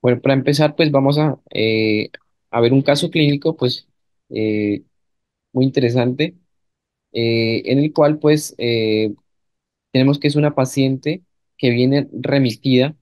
Bueno, para empezar, pues vamos a ver un caso clínico, pues eh, muy interesante, en el cual, pues, tenemos que es una paciente que viene remitida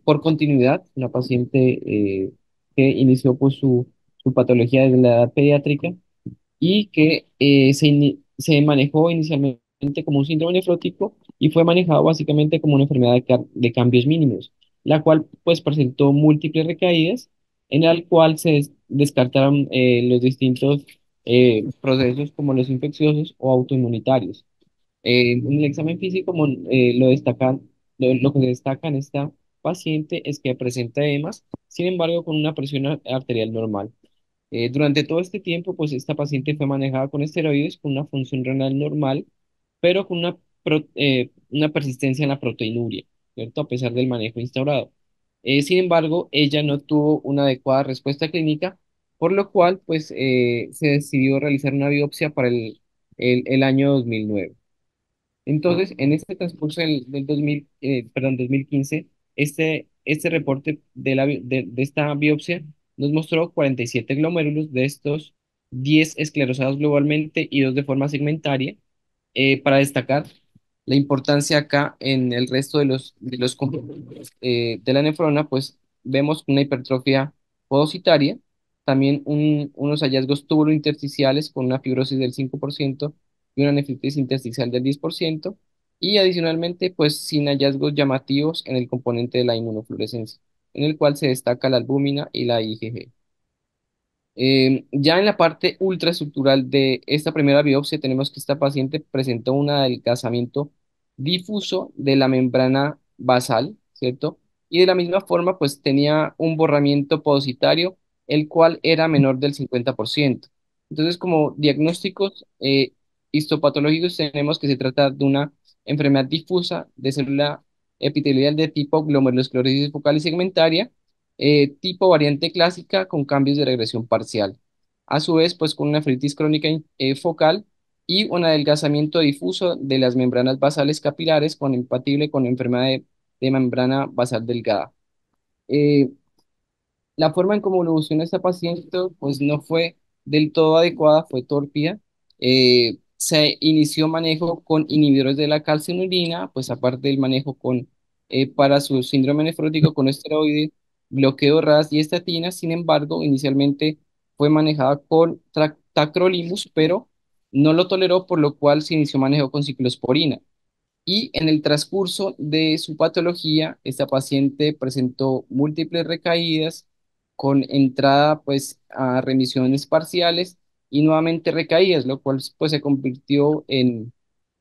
por continuidad, una paciente que inició, pues, su patología desde la edad pediátrica y que se manejó inicialmente como un síndrome nefrótico y fue manejado básicamente como una enfermedad de cambios mínimos, la cual pues presentó múltiples recaídas en la cual descartaron los distintos procesos como los infecciosos o autoinmunitarios. En el examen físico, lo que destaca en esta paciente es que presenta edemas, sin embargo, con una presión arterial normal. Durante todo este tiempo, pues esta paciente fue manejada con esteroides con una función renal normal, pero con una persistencia en la proteinuria, ¿cierto? A pesar del manejo instaurado. Sin embargo, ella no tuvo una adecuada respuesta clínica, por lo cual, pues, se decidió realizar una biopsia para el año 2009. Entonces, en este transcurso del 2015, este reporte de esta biopsia nos mostró 47 glomérulos, de estos 10 esclerosados globalmente y 2 de forma segmentaria. Para destacar la importancia acá en el resto de los componentes de la nefrona, pues vemos una hipertrofia podocitaria, también unos hallazgos tubulointersticiales con una fibrosis del 5% y una nefritis intersticial del 10%, y adicionalmente, pues sin hallazgos llamativos en el componente de la inmunofluorescencia, en el cual se destaca la albúmina y la IgG. Ya en la parte ultraestructural de esta primera biopsia tenemos que esta paciente presentó un adelgazamiento difuso de la membrana basal, ¿cierto? Y de la misma forma, pues tenía un borramiento podocitario, el cual era menor del 50%. Entonces, como diagnósticos histopatológicos, tenemos que se trata de una enfermedad difusa de célula epitelial de tipo glomerulosclerosis focal y segmentaria, tipo variante clásica con cambios de regresión parcial. A su vez, pues con una nefritis crónica focal y un adelgazamiento difuso de las membranas basales capilares compatible con enfermedad de membrana basal delgada. Eh, la forma en cómo evolucionó esta paciente, pues no fue del todo adecuada, fue tórpida. Se inició manejo con inhibidores de la calcinurina, pues aparte del manejo para su síndrome nefrótico con esteroides, bloqueo RAS y estatina. Sin embargo, inicialmente fue manejada con tacrolimus, pero no lo toleró, por lo cual se inició manejo con ciclosporina. Y en el transcurso de su patología, esta paciente presentó múltiples recaídas con entrada pues a remisiones parciales y nuevamente recaídas, lo cual pues se convirtió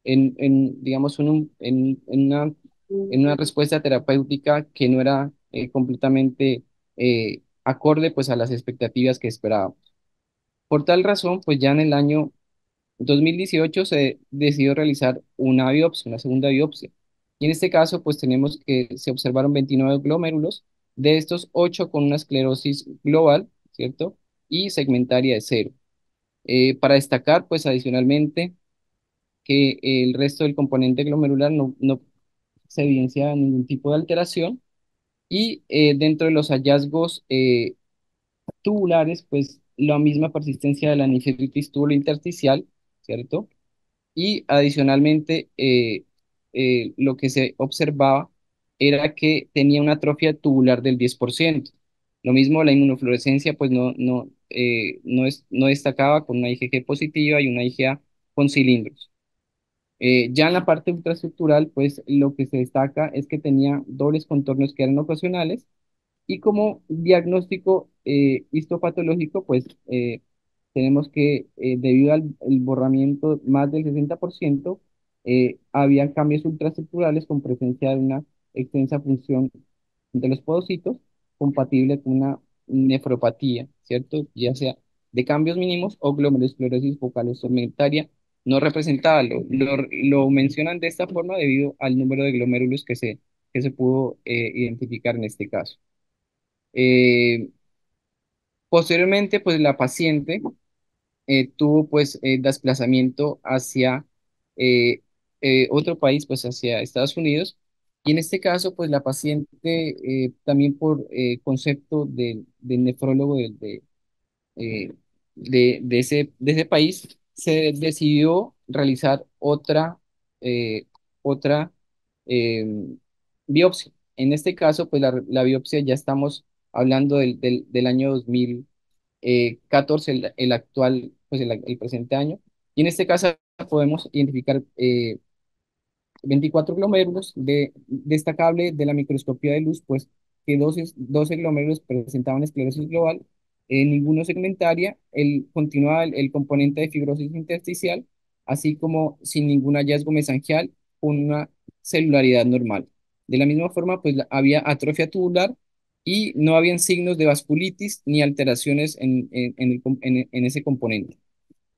digamos, en una respuesta terapéutica que no era completamente acorde pues a las expectativas que esperábamos. Por tal razón, pues ya en el año 2018 se decidió realizar una biopsia, una segunda biopsia. Y en este caso, pues tenemos que se observaron 29 glomérulos, de estos 8 con una esclerosis global, ¿cierto? Y segmentaria de cero. Para destacar, pues adicionalmente, que el resto del componente glomerular no se evidencia ningún tipo de alteración. Y dentro de los hallazgos tubulares, pues la misma persistencia de la nefritis tubulointersticial, ¿cierto? Y adicionalmente, lo que se observaba era que tenía una atrofia tubular del 10%. Lo mismo la inmunofluorescencia, pues no destacaba con una IgG positiva y una IgA con cilindros. Ya en la parte ultraestructural, pues lo que se destaca es que tenía dobles contornos que eran ocasionales, y como diagnóstico histopatológico, pues tenemos que debido al el borramiento más del 60%, había cambios ultraestructurales con presencia de una extensa función de los podocitos compatible con una nefropatía, ¿cierto? Ya sea de cambios mínimos o glomerulosclerosis focal o segmentaria no representada. Lo mencionan de esta forma debido al número de glomérulos que se pudo identificar en este caso. Eh, Posteriormente, pues la paciente tuvo pues desplazamiento hacia eh, otro país, pues hacia Estados Unidos, Y en este caso, pues la paciente, también por concepto del nefrólogo eh, de ese país, se decidió realizar eh, otra eh, biopsia. En este caso, pues la biopsia ya estamos hablando del año 2014, el actual, pues el presente año. Y en este caso podemos identificar 24 glomérulos destacable de la microscopía de luz, pues que 12 glomérulos presentaban esclerosis global, ninguno segmentaria, continuaba el componente de fibrosis intersticial, así como sin ningún hallazgo mesangial, con una celularidad normal. De la misma forma, pues había atrofia tubular y no habían signos de vasculitis ni alteraciones en ese componente.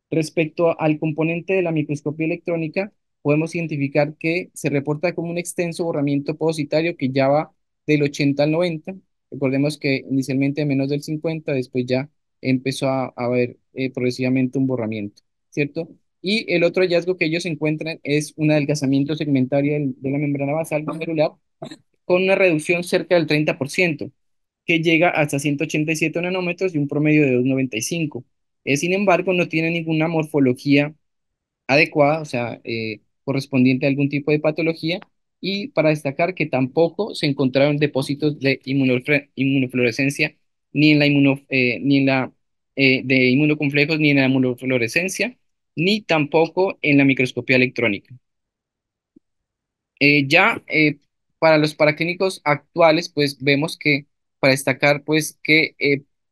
Respecto al componente de la microscopía electrónica, podemos identificar que se reporta como un extenso borramiento positario que ya va del 80 al 90. Recordemos que inicialmente menos del 50, después ya empezó a haber progresivamente un borramiento, ¿cierto? Y el otro hallazgo que ellos encuentran es un adelgazamiento segmentario de la membrana basal glomerular con una reducción cerca del 30%, que llega hasta 187 nanómetros y un promedio de 2,95. Sin embargo, no tiene ninguna morfología adecuada, o sea, correspondiente a algún tipo de patología, y para destacar que tampoco se encontraron depósitos de inmunofluorescencia ni en la, ni en la de inmunocomplejos, ni en la inmunofluorescencia, ni tampoco en la microscopía electrónica. Ya para los paraclínicos actuales, pues vemos que, para destacar, pues que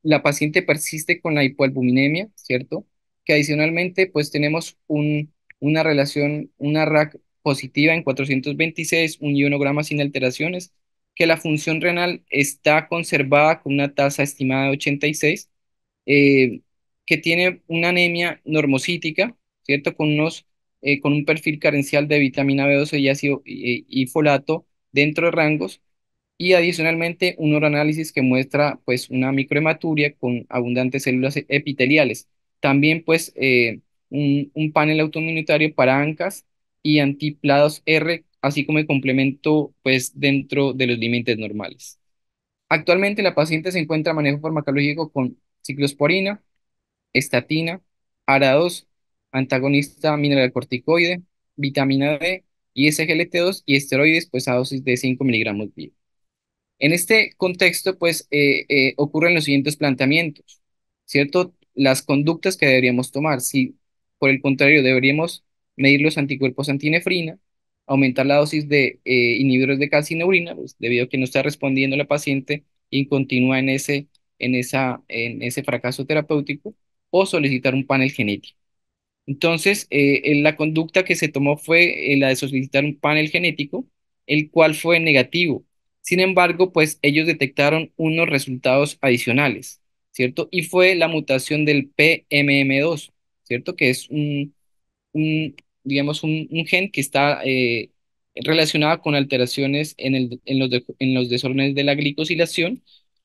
la paciente persiste con la hipoalbuminemia, ¿cierto? Que adicionalmente, pues tenemos una relación, una RAC positiva en 426, un ionograma sin alteraciones, que la función renal está conservada con una tasa estimada de 86, eh, que tiene una anemia normocítica, ¿cierto? Con un perfil carencial de vitamina B12 y ácido y folato dentro de rangos, y adicionalmente un uranálisis que muestra pues una microhematuria con abundantes células epiteliales. También pues un panel autoinmunitario para ANCAS y antiplados R, así como el complemento pues dentro de los límites normales. Actualmente la paciente se encuentra en manejo farmacológico con ciclosporina, estatina, ARA2, antagonista mineralocorticoide, vitamina D y SGLT2 y esteroides pues a dosis de 5 miligramos día. En este contexto, pues, ocurren los siguientes planteamientos, ¿cierto? Las conductas que deberíamos tomar. Si, por el contrario, deberíamos medir los anticuerpos antinefrina, aumentar la dosis de inhibidores de calcineurina, pues, debido a que no está respondiendo la paciente y continúa en ese fracaso terapéutico, o solicitar un panel genético. Entonces, la conducta que se tomó fue la de solicitar un panel genético, el cual fue negativo. Sin embargo, pues ellos detectaron unos resultados adicionales, ¿cierto? Y fue la mutación del PMM2, ¿cierto? Que es un, digamos, un gen que está relacionado con alteraciones en los desórdenes de la glicosilación,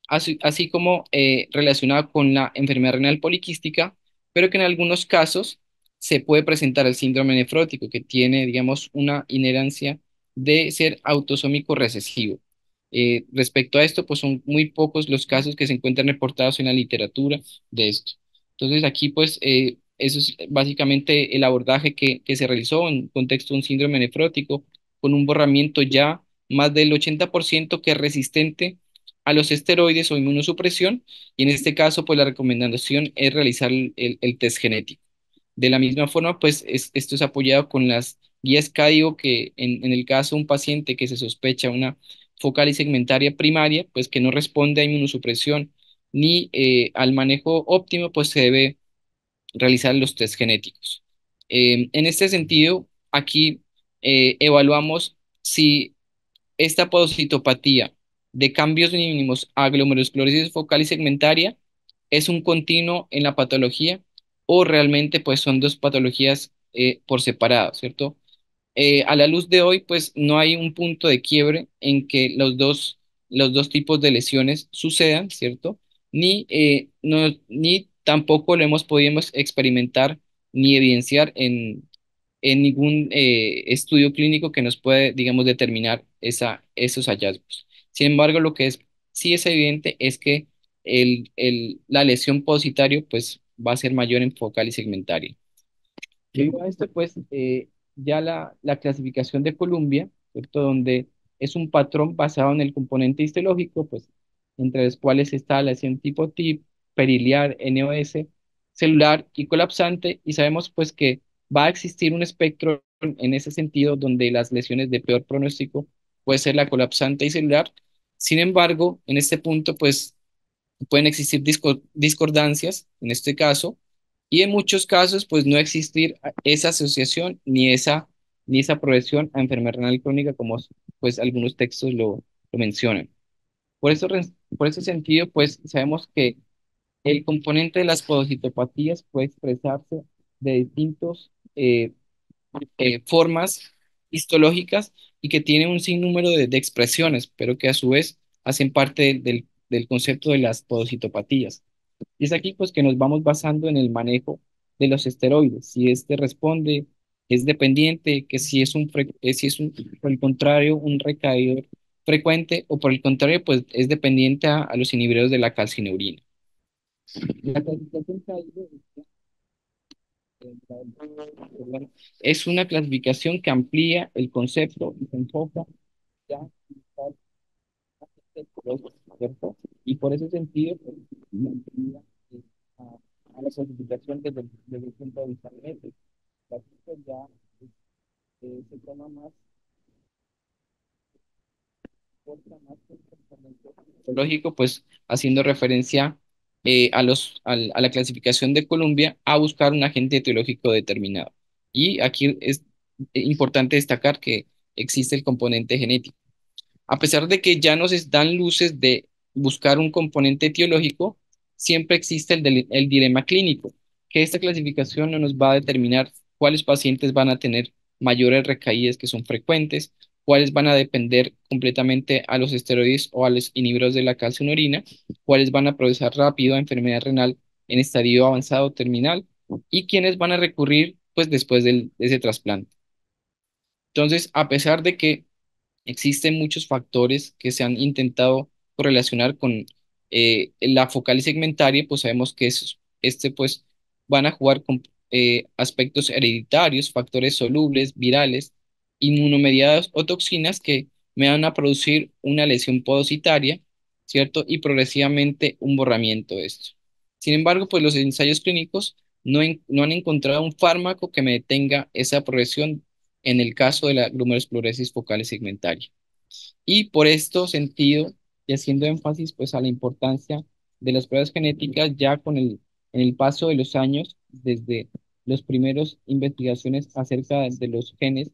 así como relacionado con la enfermedad renal poliquística, pero que en algunos casos se puede presentar el síndrome nefrótico, que tiene, digamos, una inherencia de ser autosómico recesivo. Respecto a esto, pues son muy pocos los casos que se encuentran reportados en la literatura de esto. Entonces aquí pues eso es básicamente el abordaje que se realizó en contexto de un síndrome nefrótico con un borramiento ya más del 80% que es resistente a los esteroides o inmunosupresión, y en este caso pues la recomendación es realizar el test genético. De la misma forma pues esto es apoyado con las guías CADIO, que en el caso de un paciente que se sospecha una focal y segmentaria primaria pues que no responde a inmunosupresión ni al manejo óptimo, pues se debe realizar los test genéticos. En este sentido, aquí evaluamos si esta podocitopatía de cambios mínimos a glomerulosclerosis focal y segmentaria es un continuo en la patología, o realmente pues son dos patologías por separado, ¿cierto? A la luz de hoy, pues no hay un punto de quiebre en que los dos tipos de lesiones sucedan, ¿cierto? Ni, ni tampoco lo hemos podido experimentar ni evidenciar en ningún estudio clínico que nos puede, digamos, determinar esos hallazgos. Sin embargo, sí es evidente es que la lesión positario pues, va a ser mayor en focal y segmentaria. Debido a esto, pues, ya la clasificación de Columbia, ¿cierto? Donde es un patrón basado en el componente histológico, pues, entre los cuales está la lesión tipo TIP, periliar, NOS, celular y colapsante, y sabemos, pues, que va a existir un espectro en ese sentido donde las lesiones de peor pronóstico puede ser la colapsante y celular. Sin embargo, en este punto, pues, pueden existir discordancias, en este caso, y en muchos casos, pues no existir esa asociación ni esa progresión a enfermedad renal crónica, como pues algunos textos lo mencionan. Por eso, por ese sentido, pues sabemos que el componente de las podocitopatías puede expresarse de distintos formas histológicas y que tiene un sinnúmero de expresiones, pero que a su vez hacen parte del concepto de las podocitopatías. Y es aquí pues que nos vamos basando en el manejo de los esteroides, si este responde, es dependiente, que si es un, por el contrario, un recaídor frecuente o por el contrario, pues es dependiente a los inhibidores de la calcineurina. La clasificación CAIDO es una clasificación que amplía el concepto y se enfoca ya ¿cierto? Y por ese sentido, pues, mantendría, a, a la clasificación desde el punto de vista genético. Aquí pues ya se toma más, importa más el componente biológico, pues haciendo referencia a la clasificación de Columbia a buscar un agente etiológico determinado. Y aquí es importante destacar que existe el componente genético. A pesar de que ya nos dan luces de buscar un componente etiológico, siempre existe el dilema clínico, que esta clasificación no nos va a determinar cuáles pacientes van a tener mayores recaídas que son frecuentes, cuáles van a depender completamente a los esteroides o a los inhibidores de la calcineurina, cuáles van a progresar rápido a enfermedad renal en estadio avanzado terminal y quiénes van a recurrir pues después de ese trasplante. Entonces, a pesar de que existen muchos factores que se han intentado correlacionar con la focal y segmentaria, pues sabemos que pues, van a jugar con aspectos hereditarios, factores solubles, virales, inmunomediados o toxinas que me van a producir una lesión podocitaria, ¿cierto? Y progresivamente un borramiento de esto. Sin embargo, pues los ensayos clínicos no han encontrado un fármaco que me detenga esa progresión en el caso de la glomerulosclerosis focal y segmentaria. Y por esto sentido, y haciendo énfasis pues a la importancia de las pruebas genéticas, ya en el paso de los años, desde las primeras investigaciones acerca de los genes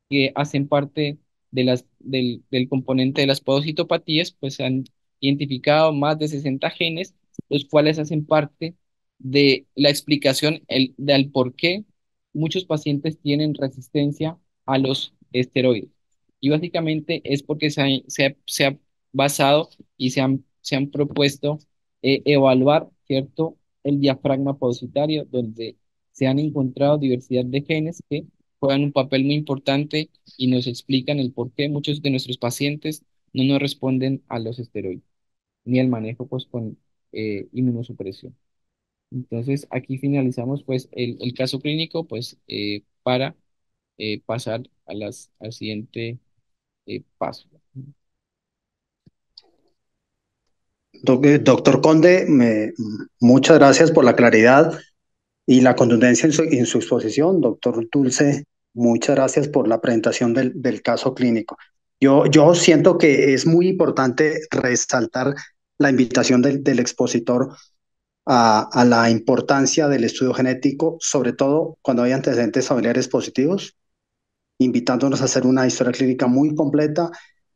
que hacen parte del componente de las podocitopatías, pues se han identificado más de 60 genes, los cuales hacen parte de la explicación del por qué muchos pacientes tienen resistencia a los esteroides. Y básicamente es porque se ha basado y se han propuesto evaluar, ¿cierto?, el diafragma podocitario, donde se han encontrado diversidad de genes que juegan un papel muy importante y nos explican el por qué muchos de nuestros pacientes no nos responden a los esteroides ni al manejo pues con inmunosupresión. Entonces aquí finalizamos pues el caso clínico pues para pasar al siguiente paso. Doctor Conde, muchas gracias por la claridad y la contundencia en su exposición. Doctor Dulce, muchas gracias por la presentación del caso clínico. Yo siento que es muy importante resaltar la invitación del expositor a la importancia del estudio genético, sobre todo cuando hay antecedentes familiares positivos, invitándonos a hacer una historia clínica muy completa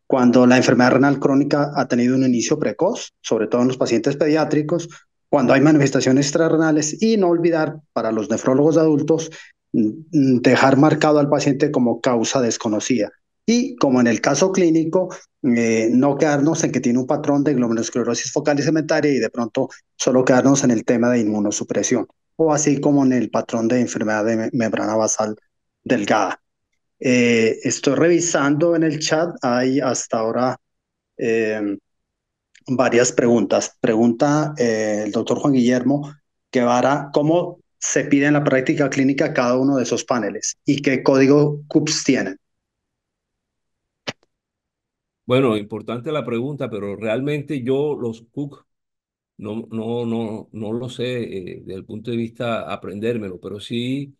cuando la enfermedad renal crónica ha tenido un inicio precoz, sobre todo en los pacientes pediátricos, cuando hay manifestaciones extrarrenales y no olvidar para los nefrólogos adultos dejar marcado al paciente como causa desconocida. Y como en el caso clínico, no quedarnos en que tiene un patrón de glomerulosclerosis focal y segmentaria y de pronto solo quedarnos en el tema de inmunosupresión, o así como en el patrón de enfermedad de membrana basal delgada. Estoy revisando en el chat, hay hasta ahora eh, varias preguntas. Pregunta el doctor Juan Guillermo Guevara, ¿cómo se pide en la práctica clínica cada uno de esos paneles y qué código CUPS tienen? Bueno, importante la pregunta, pero realmente yo los cook no lo sé desde el punto de vista aprendérmelo, pero sí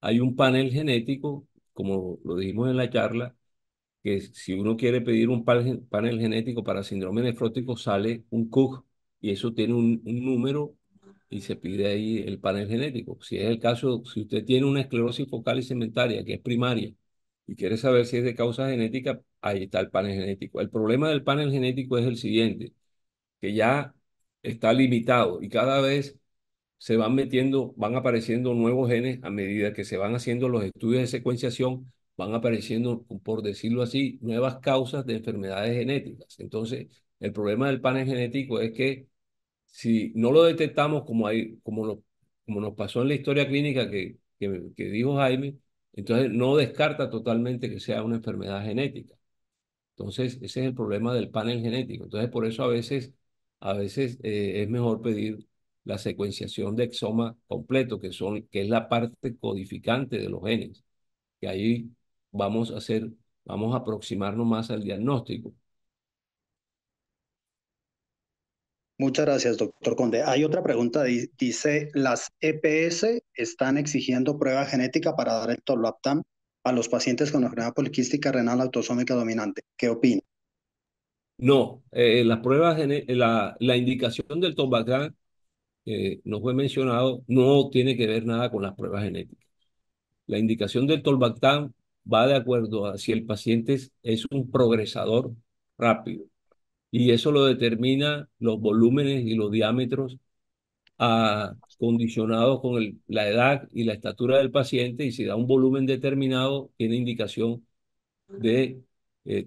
hay un panel genético, como lo dijimos en la charla, que si uno quiere pedir un panel genético para síndrome nefrótico, sale un Cook y eso tiene un número y se pide ahí el panel genético. Si es el caso, si usted tiene una esclerosis focal y segmentaria que es primaria y quiere saber si es de causa genética, ahí está el panel genético. El problema del panel genético es el siguiente, que ya está limitado y cada vez se van metiendo, van apareciendo nuevos genes a medida que se van haciendo los estudios de secuenciación, van apareciendo, por decirlo así, nuevas causas de enfermedades genéticas. Entonces, el problema del panel genético es que si no lo detectamos como nos pasó en la historia clínica que dijo Jaime, entonces no descarta totalmente que sea una enfermedad genética. Entonces, ese es el problema del panel genético. Entonces, por eso a veces es mejor pedir la secuenciación de exoma completo, que es la parte codificante de los genes, que ahí vamos a hacer, vamos a aproximarnos más al diagnóstico. Muchas gracias, doctor Conde. Hay otra pregunta, dice, ¿las EPS están exigiendo prueba genética para dar el tolvaptan a los pacientes con enfermedad poliquística renal autosómica dominante? ¿Qué opina? No, las pruebas, la indicación del Tolbacán, no fue mencionado, no tiene que ver nada con las pruebas genéticas. La indicación del Tolbactam va de acuerdo a si el paciente es un progresador rápido y eso lo determina los volúmenes y los diámetros condicionados con la edad y la estatura del paciente, y si da un volumen determinado, tiene indicación de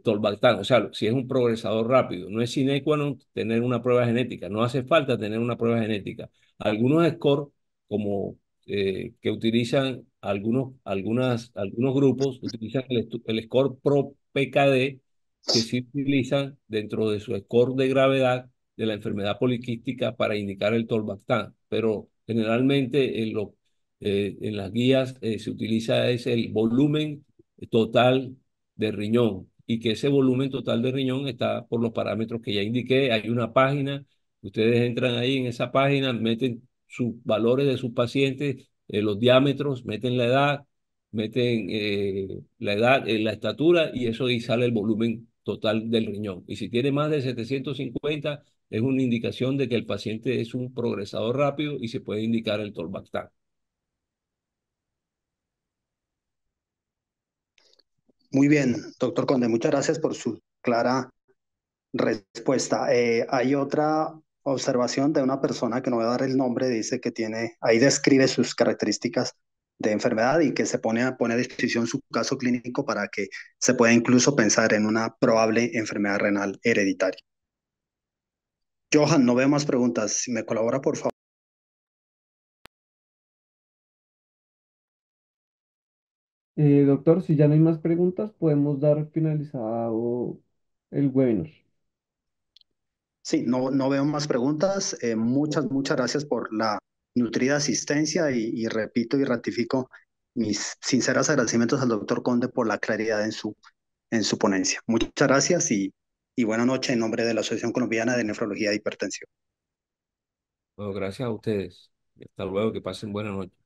tolvaptan. O sea, si es un progresador rápido, no es sine qua non tener una prueba genética, no hace falta tener una prueba genética. Algunos scores, como que utilizan algunos grupos, utilizan el score pro PKD, que sí utilizan dentro de su score de gravedad de la enfermedad poliquística para indicar el tolvaptan, pero generalmente en las guías se utiliza es el volumen total de riñón y que ese volumen total de riñón está por los parámetros que ya indiqué. Hay una página, ustedes entran ahí en esa página, meten sus valores de sus pacientes, los diámetros, meten meten la estatura y eso ahí sale el volumen total del riñón. Y si tiene más de 750 es una indicación de que el paciente es un progresador rápido y se puede indicar el tolvaptan. Muy bien, doctor Conde, muchas gracias por su clara respuesta. Hay otra observación de una persona que no voy a dar el nombre, dice que tiene, ahí describe sus características de enfermedad y que pone a disposición su caso clínico para que se pueda incluso pensar en una probable enfermedad renal hereditaria. Johan, no veo más preguntas. Si me colabora, por favor. Doctor, si ya no hay más preguntas, podemos dar finalizado el webinar. Sí, no veo más preguntas. Muchas gracias por la nutrida asistencia y repito y ratifico mis sinceros agradecimientos al doctor Conde por la claridad en su ponencia. Muchas gracias y buena noche en nombre de la Asociación Colombiana de Nefrología e Hipertensión. Bueno, gracias a ustedes. Hasta luego, que pasen buena noche.